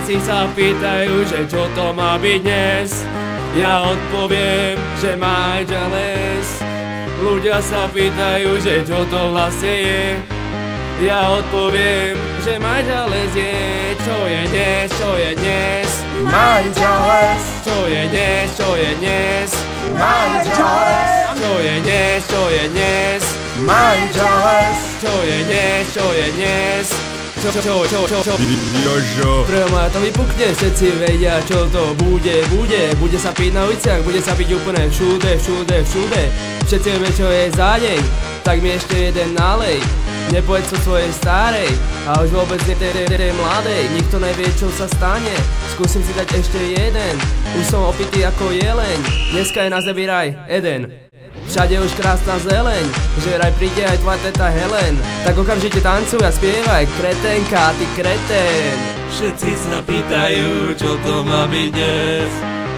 Všetci sa pýtajú, že čo to má byť dnes. Ja odpoviem, že Majďales. Ľudia sa pýtajú, že čo to vlastne je. Ja odpoviem, že Majďales je. Čo je dnes, čo je dnes? Majďales. Čo je dnes, čo je dnes? Majďales. Čo je dnes, čo je dnes? Majďales. Čo je dnes, čo je dnes? Čo? Prvom to vypukne, všetci vedia, čo to bude. Bude sa piť na uliciach, bude sa piť úplne všude. Všetci vieme, čo je za deň, tak mi ešte jeden nálej. Nepoveď to svojej starej a už vôbec nie tej mladej. Nikto nevie, čo sa stane, skúsim si dať ešte jeden. Už som opitý ako jeleň, dneska je na zemi raj Eden. Všade už krásna zeleň, že raj príde aj tvoja teta Helen. Tak okamžite tancuj a spievaj, kretenka, ty kretén. Všetci sa pýtajú, čo to má byť dnes.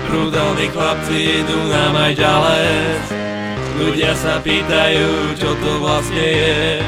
Brutálni chlapci idú na Majďales. Ľudia sa pýtajú, čo to vlastne je.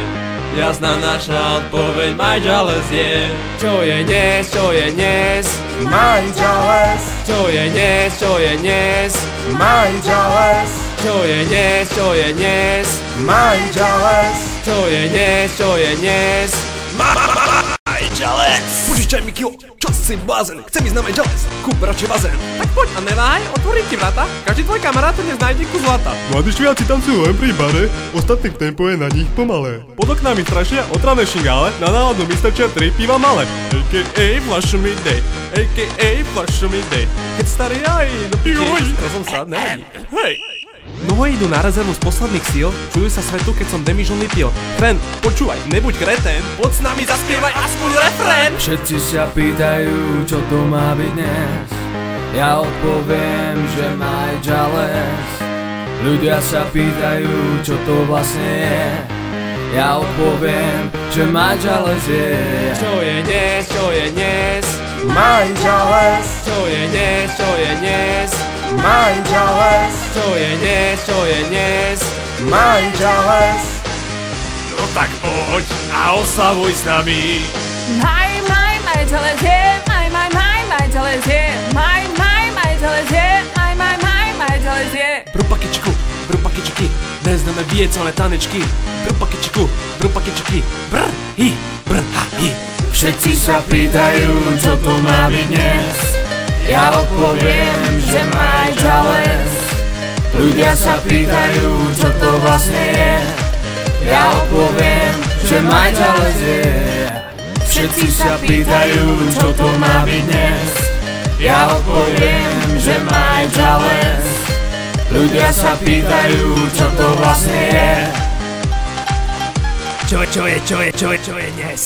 Jasná naša odpoveď, Majďales je. Čo je dnes, čo je dnes? Majďales. Čo je dnes, čo je dnes? Majďales. Čo je dnes, čo je dnes? Majďales. Čo je dnes, čo je dnes? Majďales! Požičaj mi kilo, čo si blázen? Chcem ísť na Majďales, kúp radšej bazén. Tak poď a neváhaj, otvorím ti vrata. Každý tvoj kamarát dnes nájde kus zlata. Mladí šviaci tancujú len pri bare, ostatných tempo je na nich pomalé. Pod oknami strašia otravé šingále, na náladu mi stačia 3 piva malé. A.k.a. flash mi dej, a.k.a. flash mi dej. Keď starý aj do piči, to som sa nevadí. Hej! Nohy idú na rezervu z posledných síl, čujú sa svetu, keď som demižon vypil. Friend, počúvaj, nebuď kretén, poď s nami zaspievaj aspoň refrén. Všetci sa pýtajú, čo to má byť dnes. Ja odpoviem, že Majďales. Ľudia sa pýtajú, čo to vlastne je. Ja odpoviem, že Majďales je. Čo je dnes, čo je dnes? Majďales. Čo je dnes, čo je dnes? Majďales. Čo je dnes, čo je dnes? Majďales. No tak poď a oslavuj s nami. Majďales je. Majďales je. Majďales je. Majďales je. Brupakičky, dnes dáme viecone tanečky. Brupakičky, brr, hi. Všetci sa pýtajú, čo to má byť dnes. Ja odpoviem, že Majďales. Ľudia sa pýtajú, čo to vlastne je. Ja odpoviem, že Majďales je. Všetci sa pýtajú, čo to má byť dnes. Ja odpoviem, že Majďales. Ľudia sa pýtajú, čo to vlastne je. Čo je dnes?